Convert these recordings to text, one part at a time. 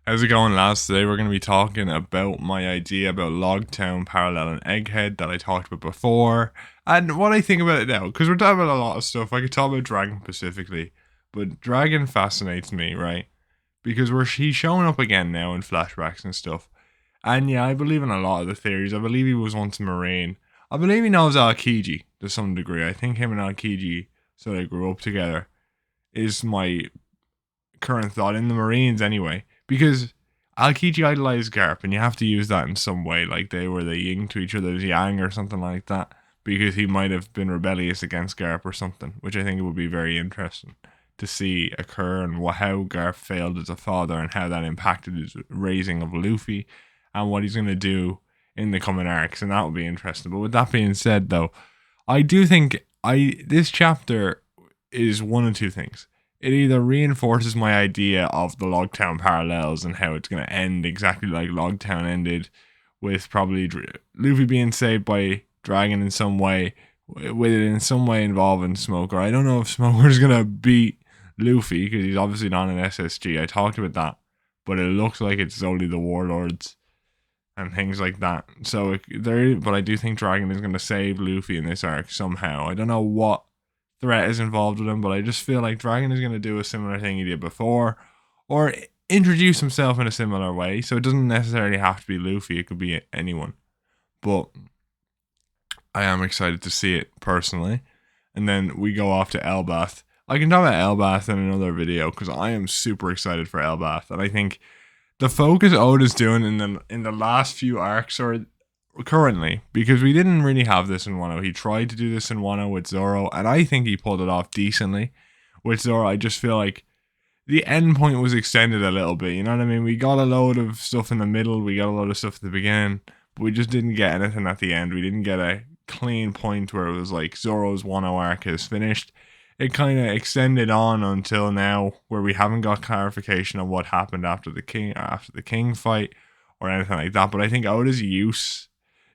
How's it going, lads? Today we're going to be talking about my idea about Lougetown Parallel and Egghead that I talked about before, and what I think about it now. Because we're talking about a lot of stuff. I could talk about Dragon specifically, but Dragon fascinates me, right? Because he's showing up again now in flashbacks and stuff. And yeah, I believe in a lot of the theories. I believe he was once a Marine. I believe he knows Aokiji to some degree. I think him and Aokiji sort of grew up together. Is my current thought in the Marines anyway, because Aokiji idolized Garp, and you have to use that in some way, like they were the yin to each other's yang or something like that, because he might have been rebellious against Garp or something, which I think would be very interesting to see occur, and how Garp failed as a father and how that impacted his raising of Luffy and what he's going to do in the coming arcs, and that would be interesting. But with that being said, though, I do think this chapter is one of two things. It either reinforces my idea of the Lougetown parallels and how it's going to end exactly like Lougetown ended, with probably Luffy being saved by Dragon in some way, with it in some way involving Smoker. I don't know if Smoker's going to beat Luffy because he's obviously not an SSG. I talked about that, but it looks like it's only the Warlords and things like that. So but I do think Dragon is going to save Luffy in this arc somehow. I don't know what threat is involved with him, but I just feel like Dragon is going to do a similar thing he did before, or introduce himself in a similar way. So it doesn't necessarily have to be Luffy; it could be anyone. But I am excited to see it personally. And then we go off to Elbath. I can talk about Elbath in another video because I am super excited for Elbath, and I think the focus Oda's doing in the last few arcs, or currently, because we didn't really have this in Wano. He tried to do this in Wano with Zoro, and I think he pulled it off decently. With Zoro, I just feel like the end point was extended a little bit. You know what I mean? We got a load of stuff in the middle, we got a load of stuff at the beginning, but we just didn't get anything at the end. We didn't get a clean point where it was like Zoro's Wano arc is finished. It kind of extended on until now, where we haven't got clarification of what happened after the king fight or anything like that. But I think Oda's use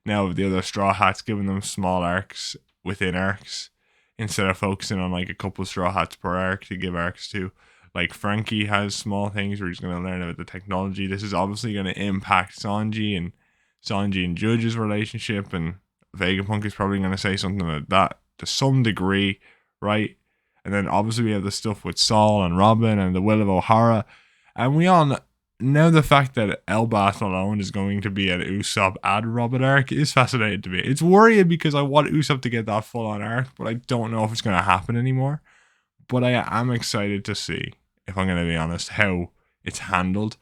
now of the other Straw Hats, giving them small arcs within arcs instead of focusing on like a couple Straw Hats per arc to give arcs to. Like Frankie has small things where he's going to learn about the technology. This is obviously going to impact Sanji and Judge's relationship, and Vegapunk is probably going to say something about that to some degree, right? And then obviously we have the stuff with Saul and Robin and the Will of O'Hara. And we all know the fact that Elbath alone is going to be an Usopp and Robin arc is fascinating to me. It's worrying because I want Usopp to get that full on arc, but I don't know if it's going to happen anymore. But I am excited to see, if I'm going to be honest, how it's handled.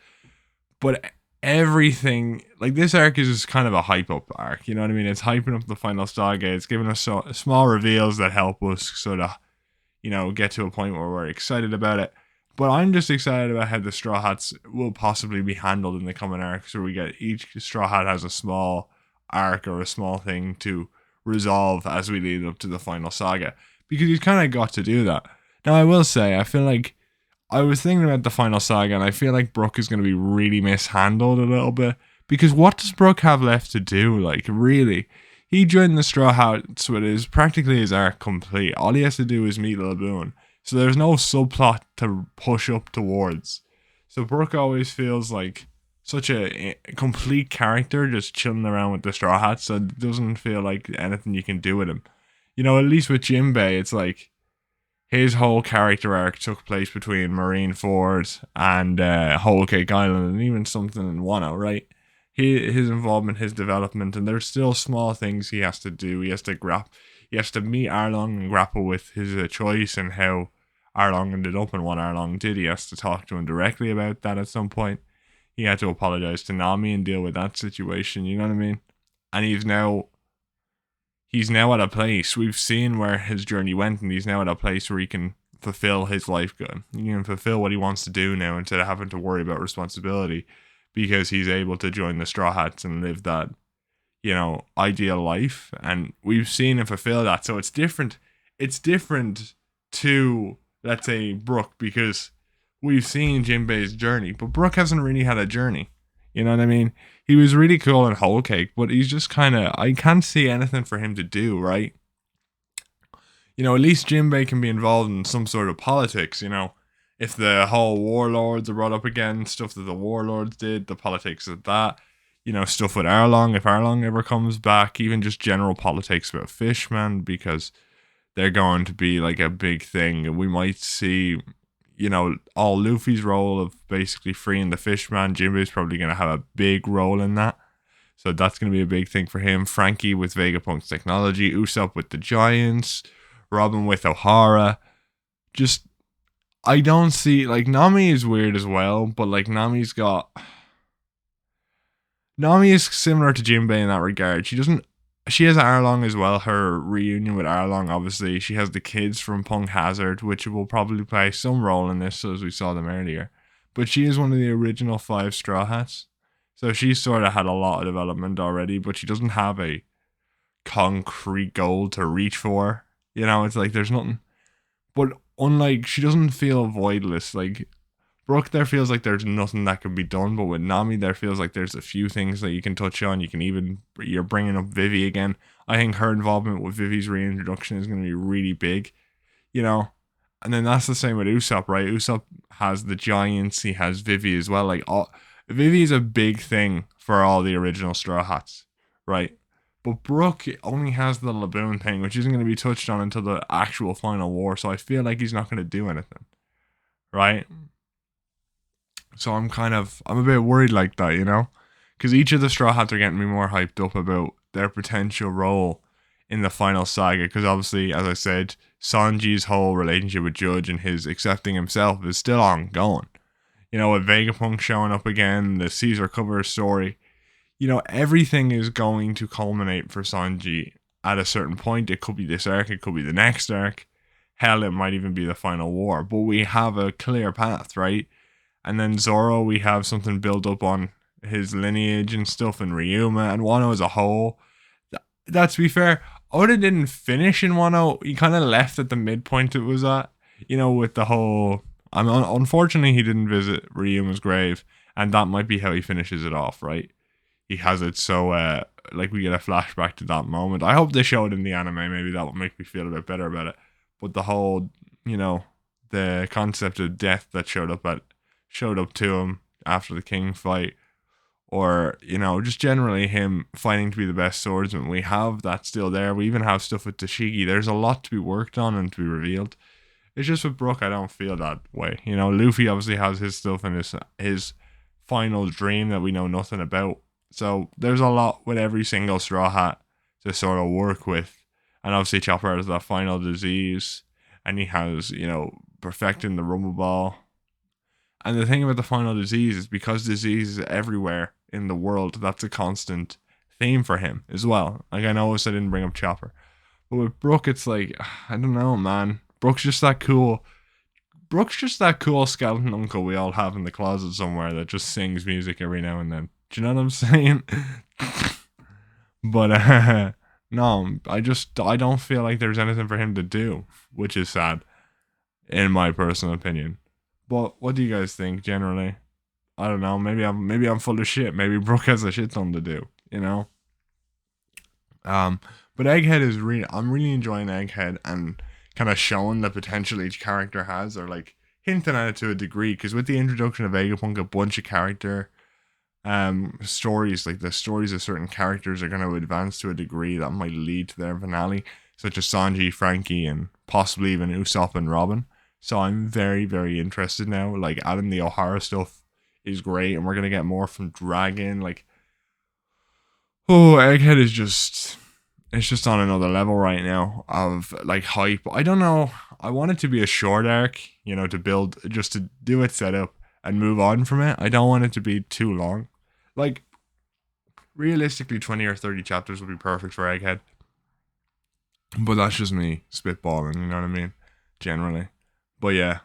But everything, like this arc is just kind of a hype up arc, you know what I mean? It's hyping up the final saga. It's giving us small reveals that help us sort of, get to a point where we're excited about it. But I'm just excited about how the Straw Hats will possibly be handled in the coming arcs, where we get each Straw Hat has a small arc or a small thing to resolve as we lead up to the final saga. Because he's kind of got to do that. Now, I will say, I feel like I was thinking about the final saga, and I feel like Brook is going to be really mishandled a little bit. Because what does Brook have left to do? Like, really? He joined the Straw Hats with practically his arc complete. All he has to do is meet Laboon. So there's no subplot to push up towards. So Brook always feels like such a complete character just chilling around with the Straw Hats. So it doesn't feel like anything you can do with him. At least with Jinbei, it's like his whole character arc took place between Marineford and Whole Cake Island, and even something in Wano, right? His involvement, his development, and there's still small things he has to do. He has to meet Arlong and grapple with his choice and how Arlong ended up and what Arlong did. He has to talk to him directly about that at some point. He had to apologize to Nami and deal with that situation, you know what I mean? And he's now at a place, we've seen where his journey went, and he's now at a place where he can fulfill his life goal. He can fulfill what he wants to do now instead of having to worry about responsibility, because he's able to join the Straw Hats and live that, ideal life. And we've seen him fulfill that. So it's different. It's different to, let's say, Brook, because we've seen Jinbei's journey, but Brook hasn't really had a journey. You know what I mean? He was really cool in Whole Cake, but he's just kind of, I can't see anything for him to do, right? At least Jinbei can be involved in some sort of politics, if the whole warlords are brought up again, stuff that the warlords did, the politics of that, stuff with Arlong, if Arlong ever comes back, even just general politics about Fishman, because they're going to be like a big thing. And we might see, all Luffy's role of basically freeing the Fishman. Jinbei's probably going to have a big role in that. So that's going to be a big thing for him. Frankie with Vegapunk's technology, Usopp with the Giants, Robin with O'Hara. Just, I don't see, like, Nami is weird as well, but like Nami is similar to Jinbei in that regard. She has Arlong as well, her reunion with Arlong, obviously. She has the kids from Punk Hazard, which will probably play some role in this, as we saw them earlier. But she is one of the original 5 Straw Hats. So she's sort of had a lot of development already, but she doesn't have a concrete goal to reach for. It's like there's nothing. But unlike, she doesn't feel voidless. Like, Brook there feels like there's nothing that can be done, but with Nami there feels like there's a few things that you can touch on. You're bringing up Vivi again. I think her involvement with Vivi's reintroduction is going to be really big, And then that's the same with Usopp, right? Usopp has the Giants, he has Vivi as well. Like, Vivi is a big thing for all the original Straw Hats, right? But Brook only has the Laboon thing, which isn't going to be touched on until the actual final war, so I feel like he's not going to do anything, right? So I'm a bit worried like that, Because each of the Straw Hats are getting me more hyped up about their potential role in the final saga. Because obviously, as I said, Sanji's whole relationship with Judge and his accepting himself is still ongoing. With Vegapunk showing up again, the Caesar cover story, everything is going to culminate for Sanji at a certain point. It could be this arc, it could be the next arc. Hell, it might even be the final war. But we have a clear path, right? And then Zoro, we have something built up on his lineage and stuff, and Ryuma and Wano as a whole. That, to be fair, Oda didn't finish in Wano. He kind of left at the midpoint it was at, with the whole... unfortunately, he didn't visit Ryuma's grave, and that might be how he finishes it off, right? He has it so, we get a flashback to that moment. I hope they show it in the anime. Maybe that will make me feel a bit better about it. But the whole, the concept of death that showed up to him after the king fight, or just generally him fighting to be the best swordsman, we have that still there. We even have stuff with Tashigi. There's a lot to be worked on and to be revealed. It's just with Brook, I don't feel that way. Luffy obviously has his stuff and his final dream that we know nothing about. So there's a lot with every single Straw Hat to sort of work with. And obviously Chopper has that final disease, and he has, perfecting the Rumble Ball. And the thing about the final disease is because disease is everywhere in the world, that's a constant theme for him as well. Like, I noticed I didn't bring up Chopper. But with Brook, it's like, I don't know, man. Brook's just that cool skeleton uncle we all have in the closet somewhere that just sings music every now and then. Do you know what I'm saying? But no, I don't feel like there's anything for him to do, which is sad, in my personal opinion. But what do you guys think generally? I don't know. Maybe I'm full of shit. Maybe Brook has a shit ton to do. But Egghead is I'm really enjoying Egghead and kind of showing the potential each character has, or like hinting at it to a degree. Because with the introduction of Vegapunk, a bunch of character stories, like the stories of certain characters, are going to advance to a degree that might lead to their finale, such as Sanji, Frankie, and possibly even Usopp and Robin. So I'm very, very interested now. Like, adding the O'Hara stuff is great, and we're going to get more from Dragon. Like, Egghead is just... It's just on another level right now of, like, hype. I don't know. I want it to be a short arc, to build, just to do its setup and move on from it. I don't want it to be too long. Like, realistically, 20 or 30 chapters would be perfect for Egghead. But that's just me spitballing, you know what I mean? Generally. But yeah.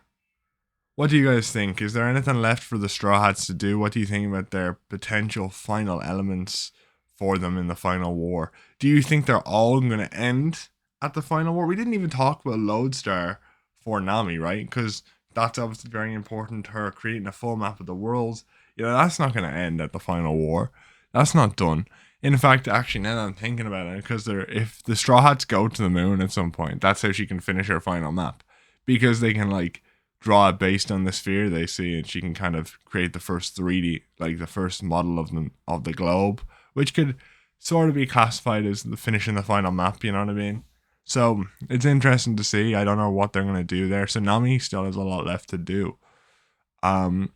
What do you guys think? Is there anything left for the Straw Hats to do? What do you think about their potential final elements for them in the final war? Do you think they're all going to end at the final war? We didn't even talk about Lodestar for Nami, right? Because that's obviously very important to her, creating a full map of the world. That's not going to end at the final war. That's not done. In fact, actually, now that I'm thinking about it, because if the Straw Hats go to the moon at some point, that's how she can finish her final map. Because they can, like, draw it based on the sphere they see, and she can kind of create the first 3D, like the first model of the globe, which could sort of be classified as the finishing the final map. You know what I mean? So it's interesting to see. I don't know what they're gonna do there. So Nami still has a lot left to do. Um,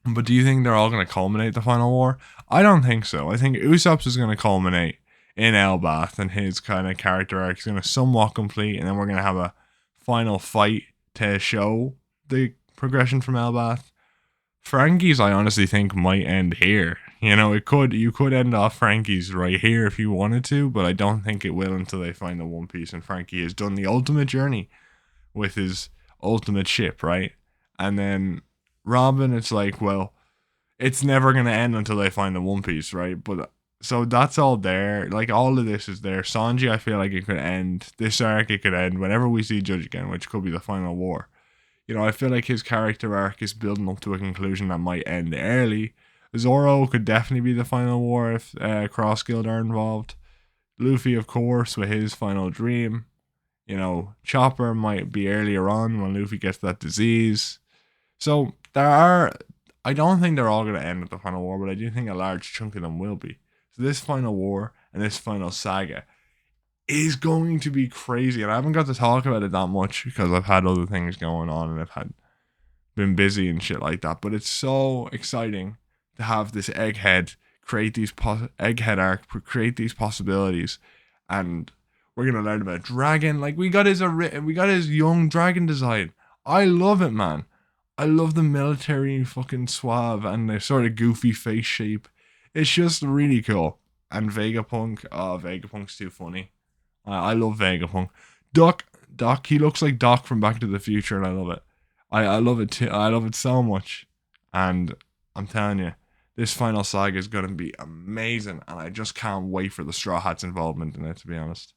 but do you think they're all gonna culminate the final war? I don't think so. I think Usopp's is gonna culminate in Elbath, and his kind of character arc is gonna somewhat complete, and then we're gonna have a final fight to show the progression from Elbath. Frankie's, I honestly think, might end here. You know, you could end off Frankie's right here if you wanted to, but I don't think it will until they find the One Piece and Frankie has done the ultimate journey with his ultimate ship, right? And then Robin, it's like, well, it's never gonna end until they find the One Piece, right? But so that's all there. Like all of this is there. Sanji, I feel like it could end this arc. It could end whenever we see Judge again, which could be the final war. You know, I feel like his character arc is building up to a conclusion that might end early. Zoro could definitely be the final war if Cross Guild are involved. Luffy, of course, with his final dream. You know, Chopper might be earlier on when Luffy gets that disease. So I don't think they're all going to end at the final war, but I do think a large chunk of them will be. So this final war and this final saga is going to be crazy, and I haven't got to talk about it that much because I've had other things going on and I've been busy and shit like that. But it's so exciting to have this egghead create these egghead arc, create these possibilities, and we're gonna learn about dragon. Like we got his young dragon design. I love it, man. I love the military fucking suave and the sort of goofy face shape. It's just really cool. And Vegapunk's too funny. I love Vegapunk. Doc, he looks like Doc from Back to the Future, and I love it. I love it too. I love it so much. And I'm telling you, this final saga is going to be amazing, and I just can't wait for the Straw Hats involvement in it, to be honest.